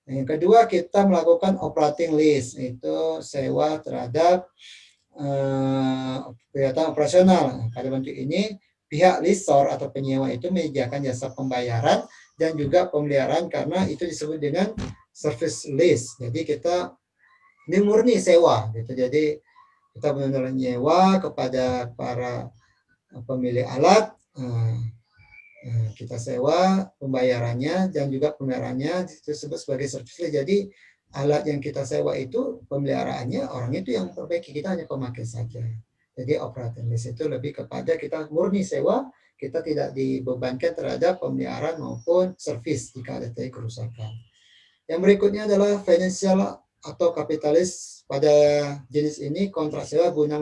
Speaker 1: Yang kedua kita melakukan operating lease, itu sewa terhadap kegiatan operasional. Pada bentuk ini pihak lessor atau penyewa itu menyediakan jasa pembayaran dan juga pemeliharaan karena itu disebut dengan service lease. Jadi kita ini murni sewa gitu. Jadi kita benar-benar nyewa kepada para pemilik alat, kita sewa pembayarannya dan juga pemeliharaannya disebut sebagai service. Jadi alat yang kita sewa itu pemeliharaannya orang itu yang perbaiki, kita hanya pemakai saja. Jadi operating lease itu lebih kepada kita murni sewa, kita tidak dibebankan terhadap pemeliharaan maupun servis jika ada kerusakan. Yang berikutnya adalah financial atau kapitalis. Pada jenis ini kontrak sewa guna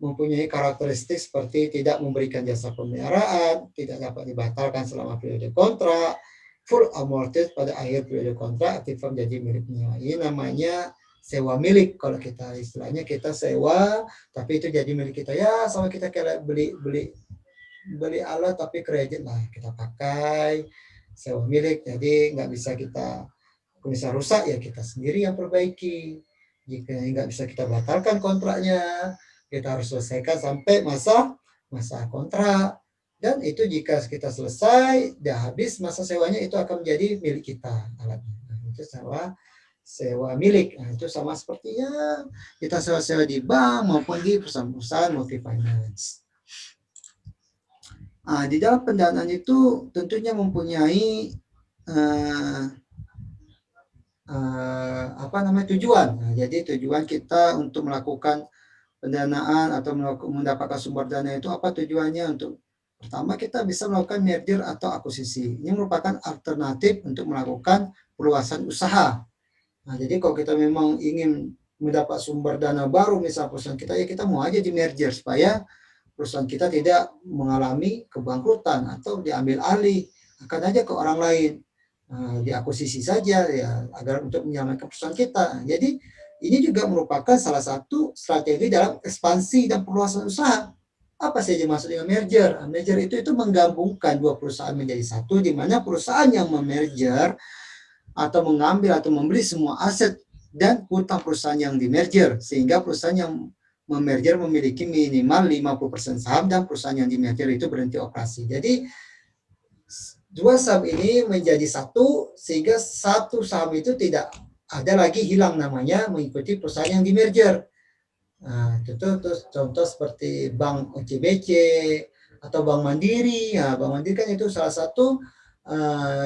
Speaker 1: mempunyai karakteristik seperti tidak memberikan jasa pemeliharaan, tidak dapat dibatalkan selama periode kontrak, full amortis pada akhir periode kontrak, aktiva menjadi milik penyewa. Ini namanya sewa milik. Kalau kita istilahnya kita sewa, tapi itu jadi milik kita. Ya sama kita kayak beli alat tapi kredit lah, kita pakai sewa milik. Jadi nggak bisa kita, bisa rusak ya kita sendiri yang perbaiki. Jika nggak bisa kita batalkan kontraknya, kita harus selesaikan sampai masa kontrak. Dan itu jika kita selesai, dah habis masa sewanya, itu akan menjadi milik kita alatnya. Itu sewa milik. Itu sama sepertinya kita sewa-sewa di bank maupun di perusahaan-perusahaan multi finance. Di dalam pendanaan itu tentunya mempunyai tujuan. Jadi tujuan kita untuk melakukan pendanaan atau mendapatkan sumber dana itu apa tujuannya? Untuk pertama kita bisa melakukan merger atau akuisisi. Ini merupakan alternatif untuk melakukan perluasan usaha. Jadi kalau kita memang ingin mendapat sumber dana baru misal perusahaan kita, ya kita mau aja di merger supaya perusahaan kita tidak mengalami kebangkrutan atau diambil alih, akan aja ke orang lain, diakuisisi saja ya agar untuk menyelamatkan perusahaan kita. Jadi ini juga merupakan salah satu strategi dalam ekspansi dan perluasan usaha. Apa saja maksud dengan merger? Merger itu menggabungkan dua perusahaan menjadi satu, di mana perusahaan yang memerger atau mengambil atau membeli semua aset dan hutang perusahaan yang dimerger, sehingga perusahaan yang memerger memiliki minimal 50% saham dan perusahaan yang dimerger itu berhenti operasi. Jadi dua saham ini menjadi satu, sehingga satu saham itu tidak ada lagi hilang namanya mengikuti perusahaan yang dimerger. Nah, itu contoh seperti Bank OCBC atau Bank Mandiri. Nah, Bank Mandiri kan itu salah satu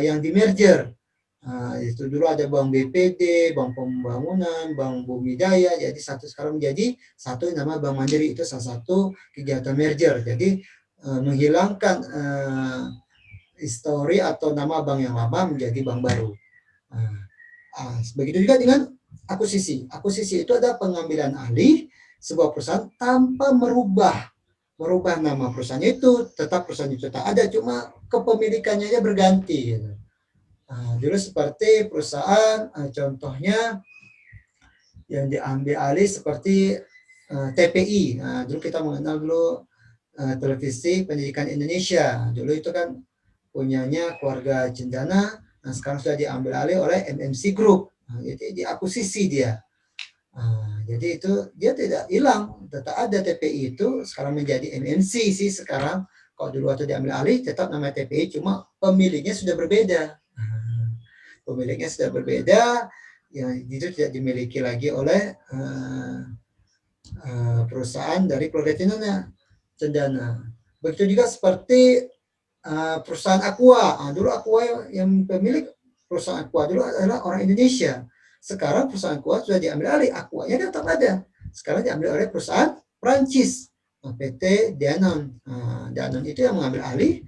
Speaker 1: yang dimerger. Nah, itu dulu ada Bank BPD, Bank Pembangunan, Bank Bumi Daya, jadi sekarang menjadi satu nama Bank Mandiri. Itu salah satu kegiatan merger. Jadi menghilangkan histori atau nama bank yang lama menjadi bank baru. Begitu juga dengan akuisisi. Akuisisi itu ada pengambilan alih sebuah perusahaan tanpa merubah nama perusahaan itu, tetap perusahaan itu tak ada, cuma kepemilikannya aja berganti. Gitu. Dulu seperti perusahaan, contohnya yang diambil alih seperti TPI. Dulu kita mengenal dulu televisi pendidikan Indonesia. Dulu itu kan punyanya keluarga Cendana. Nah, sekarang sudah diambil alih oleh MMC Group. Jadi diakuisisi dia. Jadi itu dia tidak hilang, tetap ada TPI itu sekarang menjadi MMC sih sekarang. Kalau dulu waktu diambil alih tetap nama TPI, cuma pemiliknya sudah berbeda. Pemiliknya sudah berbeda, ya itu tidak dimiliki lagi oleh perusahaan dari keluarga Cendana. Begitu juga seperti perusahaan Aqua. Dulu Aqua yang pemilik perusahaan Aqua dulu adalah orang Indonesia. Sekarang perusahaan Aqua sudah diambil alih, Aquanya tetap ada. Sekarang diambil oleh perusahaan Prancis, PT Danone. Danone itu yang mengambil alih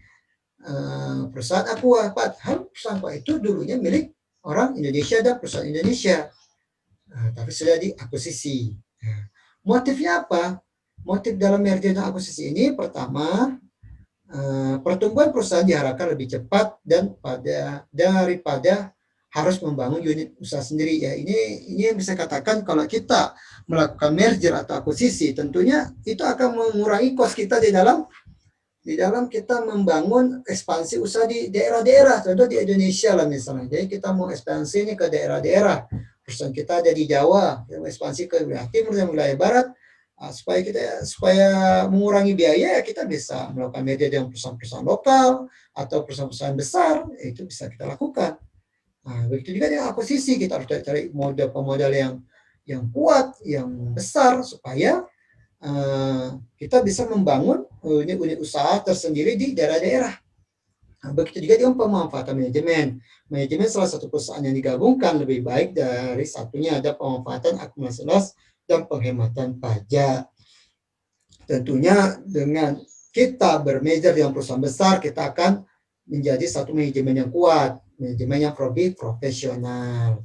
Speaker 1: perusahaan Aqua. Padahal perusahaan Aqua itu dulunya milik orang Indonesia dan perusahaan Indonesia. Tapi sudah diakuisisi. Motifnya apa? Motif dalam merger dan akuisisi ini pertama, pertumbuhan perusahaan diharapkan lebih cepat dan daripada harus membangun unit usaha sendiri. Ya, ini yang bisa katakan kalau kita melakukan merger atau akuisisi, tentunya itu akan mengurangi kos kita di dalam kita membangun ekspansi usaha di daerah-daerah. Contoh di Indonesia lah misalnya. Jadi kita mau ekspansi ini ke daerah-daerah. Perusahaan kita ada di Jawa, kita mau ekspansi ke wilayah timur dan wilayah barat. Supaya mengurangi biaya, ya kita bisa melakukan media dengan perusahaan-perusahaan lokal atau perusahaan-perusahaan besar, itu bisa kita lakukan. Begitu juga dengan akuisisi, kita harus cari pemodal yang kuat, yang besar, supaya kita bisa membangun unit usaha tersendiri di daerah-daerah. Begitu juga dengan pemanfaatan manajemen. Manajemen salah satu perusahaan yang digabungkan lebih baik dari satunya, ada pemanfaatan akumulasi loss dan penghematan pajak. Tentunya dengan kita bermerger dengan perusahaan besar, kita akan menjadi satu manajemen yang kuat, manajemen yang profesional.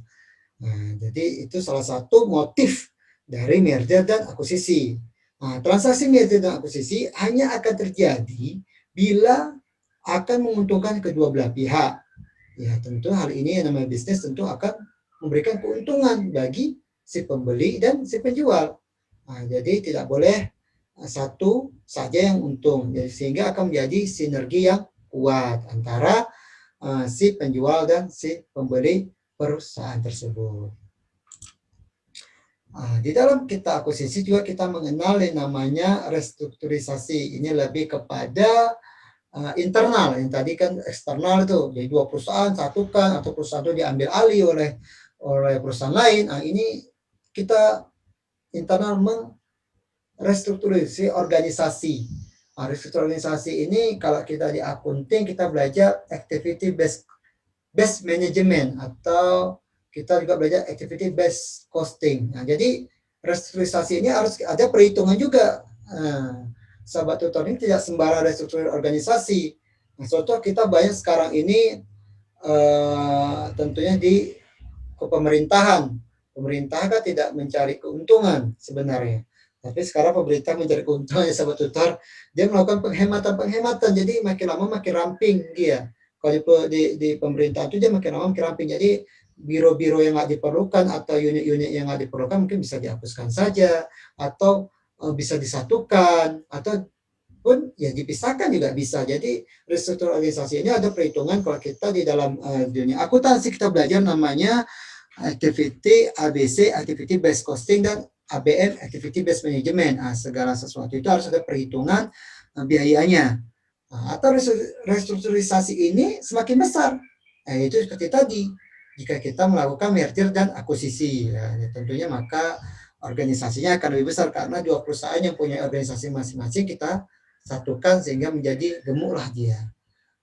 Speaker 1: Jadi itu salah satu motif dari merger dan akuisisi. Transaksi merger dan akuisisi hanya akan terjadi bila akan menguntungkan kedua belah pihak. Ya, tentu hal ini yang namanya bisnis tentu akan memberikan keuntungan bagi si pembeli dan si penjual. Jadi tidak boleh satu saja yang untung, sehingga akan menjadi sinergi yang kuat antara si penjual dan si pembeli perusahaan tersebut. Di dalam kita akuisisi juga kita mengenal yang namanya restrukturisasi. Ini lebih kepada internal. Yang tadi kan eksternal itu, jadi dua perusahaan satukan atau perusahaan itu diambil alih oleh perusahaan lain. Ini kita internal restrukturisasi organisasi. Restrukturisasi organisasi ini kalau kita di akunting kita belajar activity based management, atau kita juga belajar activity based costing. Jadi restrukturisasi ini harus ada perhitungan juga. Sahabat tutor ini tidak sembarang restruktur organisasi. Contoh kita banyak sekarang ini tentunya di pemerintahan. Pemerintah kan tidak mencari keuntungan sebenarnya, Tapi sekarang pemerintah mencari keuntungan ya sahabat tutor, dia melakukan penghematan-penghematan, jadi makin lama makin ramping dia. Kalau di pemerintahan itu dia makin lama makin ramping. Jadi biro-biro yang nggak diperlukan atau unit-unit yang nggak diperlukan mungkin bisa dihapuskan saja, atau bisa disatukan, atau pun ya dipisahkan juga bisa. Jadi restruktur organisasi ini ada perhitungan kalau kita di dalam dunia akuntansi kita belajar namanya activity ABC, activity based costing, dan ABM, activity based management. Nah, segala sesuatu itu harus ada perhitungan biayanya. Nah, atau restrukturisasi ini semakin besar. Nah, itu seperti tadi. Jika kita melakukan merger dan akuisisi, ya, tentunya maka organisasinya akan lebih besar karena dua perusahaan yang punya organisasi masing-masing kita satukan sehingga menjadi gemuklah dia.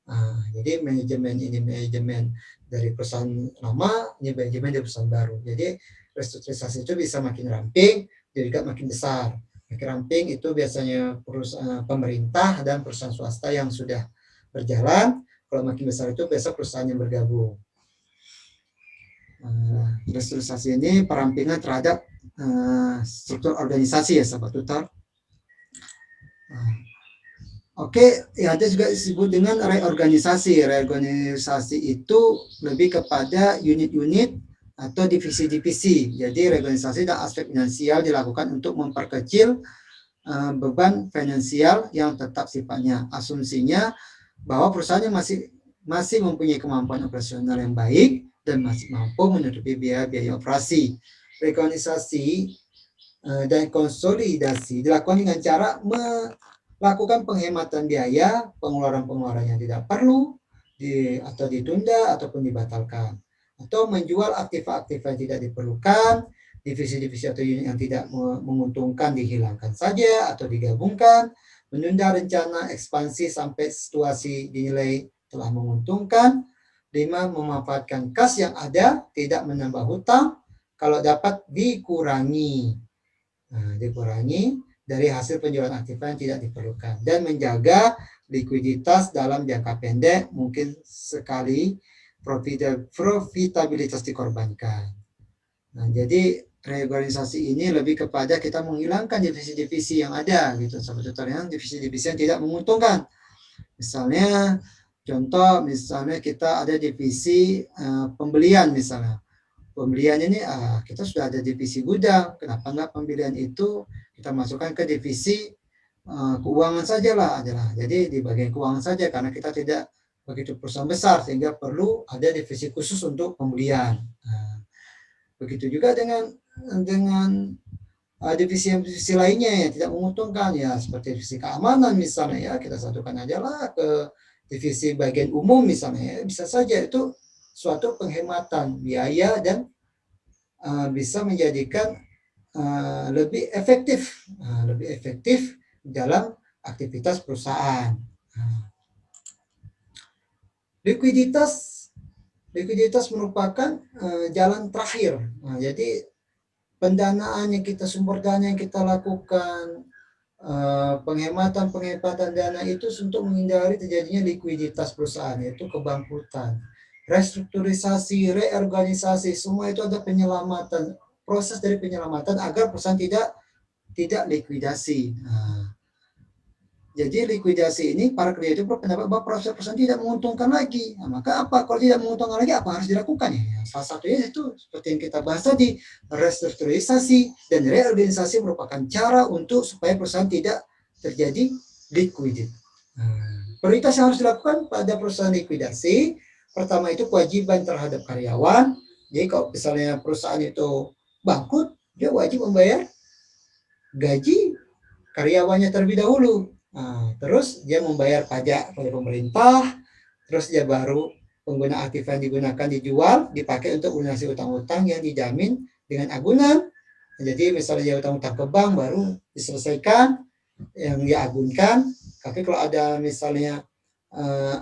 Speaker 1: Nah, jadi manajemen ini manajemen dari perusahaan lama, ini manajemen dari perusahaan baru. Jadi restrukturisasi itu bisa makin ramping, juga makin besar. Makin ramping itu biasanya perusahaan pemerintah dan perusahaan swasta yang sudah berjalan. Kalau makin besar itu biasa perusahaan yang bergabung. Restrukturisasi ini perampingan terhadap struktur organisasi ya sahabat tutor. Oke, ya ada juga disebut dengan reorganisasi. Reorganisasi itu lebih kepada unit-unit atau divisi-divisi. Jadi reorganisasi dan aspek finansial dilakukan untuk memperkecil beban finansial yang tetap sifatnya. Asumsinya bahwa perusahaan yang masih mempunyai kemampuan operasional yang baik dan masih mampu menutupi biaya-biaya operasi. Reorganisasi dan konsolidasi dilakukan dengan cara melakukan penghematan biaya, pengeluaran-pengeluaran yang tidak perlu, atau ditunda ataupun dibatalkan, atau menjual aktiva-aktiva yang tidak diperlukan, divisi-divisi atau unit yang tidak menguntungkan dihilangkan saja atau digabungkan, menunda rencana ekspansi sampai situasi dinilai telah menguntungkan. 5. Memanfaatkan kas yang ada, tidak menambah hutang, kalau dapat dikurangi. Nah, dikurangi dari hasil penjualan aktiva yang tidak diperlukan, dan menjaga likuiditas dalam jangka pendek, mungkin sekali profitabilitas dikorbankan. Nah, jadi reorganisasi ini lebih kepada kita menghilangkan divisi-divisi yang ada gitu, sebetulnya divisi-divisi yang tidak menguntungkan. Misalnya misalnya kita ada divisi pembelian misalnya. Pembelian ini kita sudah ada divisi gudang, kenapa enggak pembelian itu kita masukkan ke divisi keuangan saja lah adalah. Jadi di bagian keuangan saja karena kita tidak begitu perusahaan besar sehingga perlu ada divisi khusus untuk pembelian. Nah, begitu juga dengan divisi lainnya yang tidak menguntungkan ya seperti divisi keamanan misalnya ya kita satukan aja lah ke divisi bagian umum misalnya ya, bisa saja itu suatu penghematan biaya dan bisa menjadikan lebih efektif dalam aktivitas perusahaan. Likuiditas merupakan jalan terakhir. Nah, jadi pendanaan yang kita sumber dana yang kita lakukan, penghematan dana itu untuk menghindari terjadinya likuiditas perusahaan, yaitu kebangkrutan. Restrukturisasi, reorganisasi, semua itu ada penyelamatan, proses dari penyelamatan agar perusahaan tidak likuidasi. Nah, jadi likuidasi ini para kreditur berpendapat bahwa proses perusahaan tidak menguntungkan lagi. Nah, maka apa? Kalau tidak menguntungkan lagi, apa harus dilakukan ya? Salah satunya itu seperti yang kita bahas tadi, restrukturisasi dan reorganisasi merupakan cara untuk supaya perusahaan tidak terjadi likuidit. Prioritas yang harus dilakukan pada perusahaan likuidasi, pertama itu kewajiban terhadap karyawan. Jadi kalau misalnya perusahaan itu bangkrut, dia wajib membayar gaji karyawannya terlebih dahulu. Nah, terus dia membayar pajak pada pemerintah, terus dia baru pengguna aktif yang digunakan dijual, dipakai untuk lunasi utang-utang yang dijamin dengan agunan. Jadi misalnya dia utang-utang ke bank baru diselesaikan yang diagunkan. Tapi kalau ada misalnya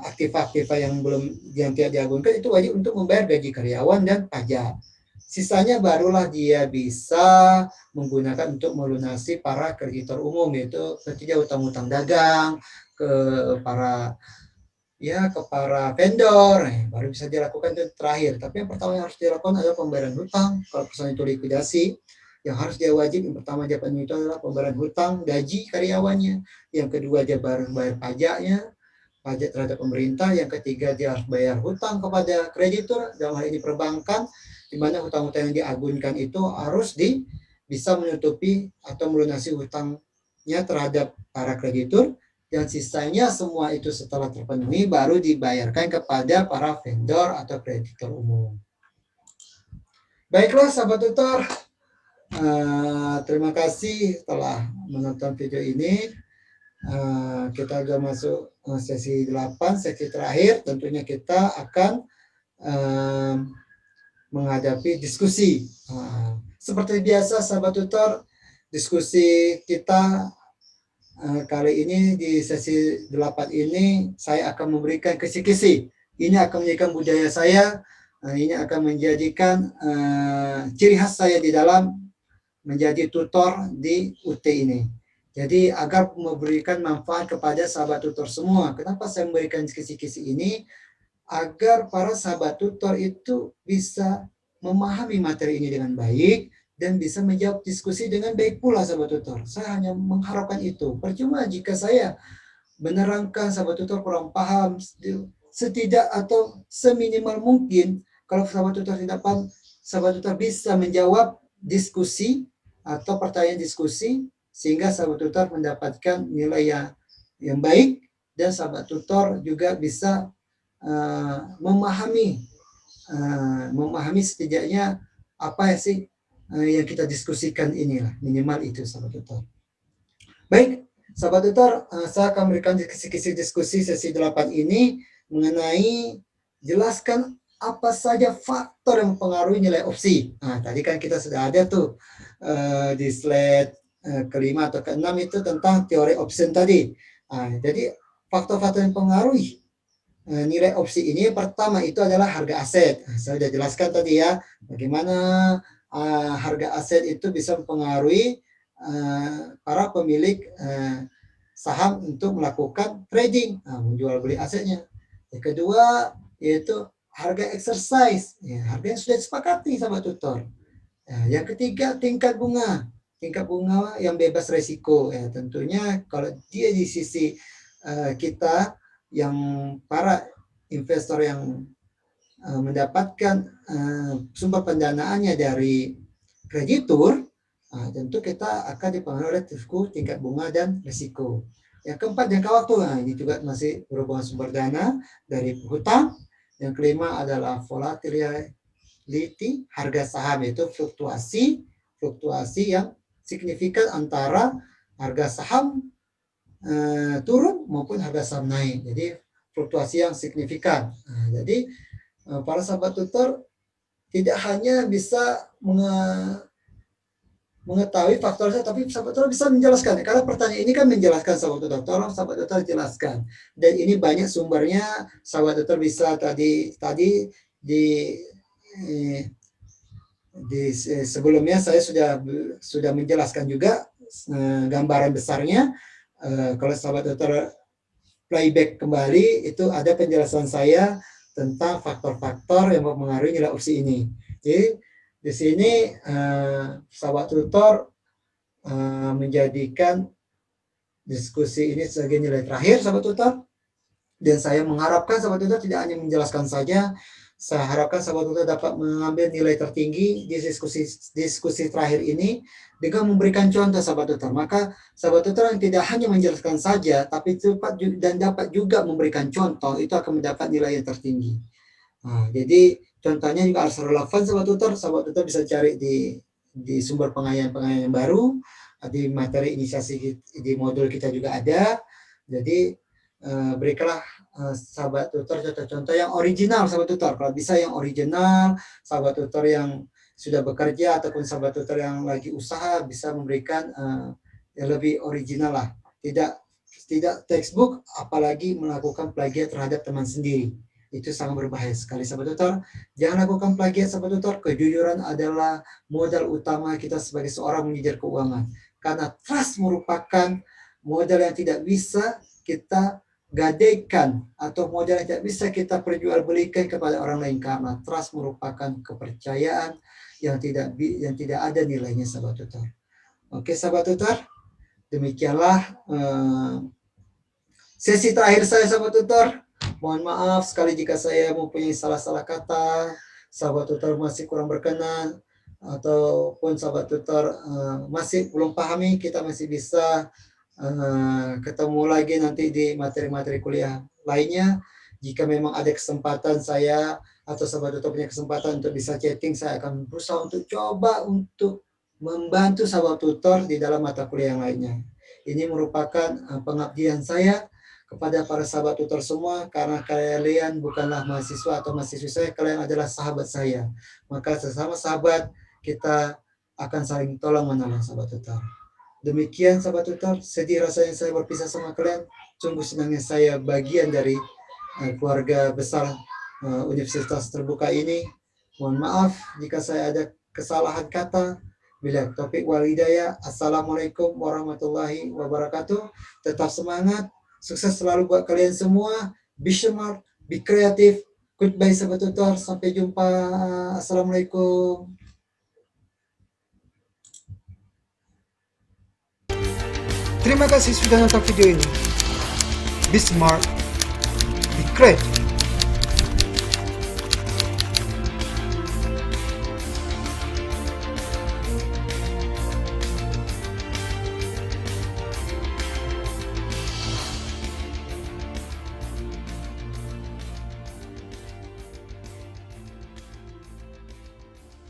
Speaker 1: aktiva-aktiva yang tidak diagunkan itu wajib untuk membayar gaji karyawan dan pajak. Sisanya barulah dia bisa menggunakan untuk melunasi para kreditor umum, yaitu ketiga utang-utang dagang ke para vendor, baru bisa dilakukan itu terakhir. Tapi yang pertama yang harus dilakukan adalah pembayaran hutang kalau perusahaan itu likuidasi. Yang harus dia wajib, yang pertama dia penuhi itu adalah pembayaran hutang, gaji karyawannya. Yang kedua dia bayar pajaknya, pajak terhadap pemerintah. Yang ketiga dia harus bayar hutang kepada kreditur, dalam hal ini perbankan, di mana hutang-hutang yang diagunkan itu harus bisa menutupi atau melunasi hutangnya terhadap para kreditur, dan sisanya semua itu setelah terpenuhi baru dibayarkan kepada para vendor atau kreditur umum. Baiklah sahabat tutor, terima kasih telah menonton video ini. Kita sudah masuk sesi 8, sesi terakhir. Tentunya kita akan menghadapi diskusi. Seperti biasa sahabat tutor, diskusi kita kali ini di sesi 8 ini saya akan memberikan kisi-kisi. Ini akan menjadikan budaya saya, ini akan menjadikan ciri khas saya di dalam menjadi tutor di UT ini. Jadi agar memberikan manfaat kepada sahabat tutor semua. Kenapa saya memberikan kisi-kisi ini? Agar para sahabat tutor itu bisa memahami materi ini dengan baik dan bisa menjawab diskusi dengan baik pula sahabat tutor. Saya hanya mengharapkan itu. Percuma jika saya menerangkan sahabat tutor kurang paham, setidak atau seminimal mungkin kalau sahabat tutor tidak paham, sahabat tutor bisa menjawab diskusi atau pertanyaan diskusi sehingga sahabat tutor mendapatkan nilai yang baik, dan sahabat tutor juga bisa memahami setidaknya apa sih yang kita diskusikan inilah, minimal itu sahabat tutor. Baik, sahabat tutor, saya akan memberikan kisi-kisi diskusi sesi 8 ini mengenai jelaskan apa saja faktor yang mempengaruhi nilai opsi. Nah, tadi kan kita sudah ada tuh di slide kelima atau keenam itu tentang teori option tadi. Nah, jadi faktor-faktor yang mempengaruhi nilai opsi ini, pertama itu adalah harga aset. Nah, saya sudah jelaskan tadi ya, bagaimana harga aset itu bisa mempengaruhi para pemilik saham untuk melakukan trading, menjual beli asetnya. Yang kedua yaitu harga exercise, ya, harga yang sudah disepakati sama tutor. Yang ketiga tingkat bunga yang bebas resiko. Ya, tentunya kalau dia di sisi kita yang para investor yang mendapatkan sumber pendanaannya dari kreditur, tentu kita akan dipengaruhi oleh tingkat bunga dan risiko. Yang keempat jangka waktu, ini juga masih berhubungan sumber dana dari hutang. Yang kelima adalah volatility, harga saham, yaitu fluktuasi yang signifikan antara harga saham turun maupun harga saham naik. Jadi fluktuasi yang signifikan. Jadi para sahabat tutor tidak hanya bisa mengetahui faktornya, tapi sahabat tutor bisa menjelaskan. Karena pertanyaan ini kan menjelaskan sahabat tutor. Tolong sahabat tutor jelaskan. Dan ini banyak sumbernya. Sahabat tutor bisa tadi di sebelumnya saya sudah menjelaskan juga gambaran besarnya. Kalau sahabat tutor playback kembali, itu ada penjelasan saya tentang faktor-faktor yang mempengaruhi nilai opsi ini. Jadi di sini sahabat tutor menjadikan diskusi ini sebagai nilai terakhir sahabat tutor, dan saya mengharapkan sahabat tutor tidak hanya menjelaskan saja, saya harapkan sahabat tutor dapat mengambil nilai tertinggi di diskusi terakhir ini dengan memberikan contoh sahabat tutor. Maka sahabat tutor yang tidak hanya menjelaskan saja, tapi cepat dan dapat juga memberikan contoh, itu akan mendapat nilai yang tertinggi. Jadi contohnya juga harus relevan sahabat tutor. Sahabat tutor bisa cari di sumber pengayaan baru, di materi inisiasi di modul kita juga ada. Jadi berikanlah sahabat tutor contoh-contoh yang original sahabat tutor. Kalau bisa yang original, sahabat tutor yang sudah bekerja ataupun sahabat tutor yang lagi usaha bisa memberikan yang lebih original lah. Tidak textbook, apalagi melakukan plagiat terhadap teman sendiri. Itu sangat berbahaya sekali sahabat tutor. Jangan lakukan plagiat sahabat tutor. Kejujuran adalah modal utama kita sebagai seorang manajer keuangan. Karena trust merupakan modal yang tidak bisa kita gadaikan atau modal yang tidak bisa kita perjualbelikan kepada orang lain, karena trust merupakan kepercayaan yang tidak ada nilainya sahabat tutor. Oke sahabat tutor, demikianlah sesi terakhir saya sahabat tutor. Mohon maaf sekali jika saya mempunyai salah-salah kata, sahabat tutor masih kurang berkenan, ataupun sahabat tutor masih belum pahami, kita masih bisa ketemu lagi nanti di materi-materi kuliah lainnya. Jika memang ada kesempatan saya atau sahabat tutor punya kesempatan untuk bisa chatting, saya akan berusaha untuk coba untuk membantu sahabat tutor di dalam mata kuliah yang lainnya. Ini merupakan pengabdian saya kepada para sahabat tutor semua, karena kalian bukanlah mahasiswa atau mahasiswi saya, kalian adalah sahabat saya. Maka sesama sahabat kita akan saling tolong menolong sahabat tutor. Demikian sahabat tutor, sedih rasanya saya berpisah sama kalian. Sungguh senangnya saya bagian dari keluarga besar Universitas Terbuka ini. Mohon maaf jika saya ada kesalahan kata. Bila taufiq wal hidayah. Assalamualaikum warahmatullahi wabarakatuh. Tetap semangat, sukses selalu buat kalian semua. Be smart, be kreatif. Goodbye sahabat tutor, sampai jumpa. Assalamualaikum.
Speaker 2: Terima kasih sudah nonton video ini. Be smart, be creative.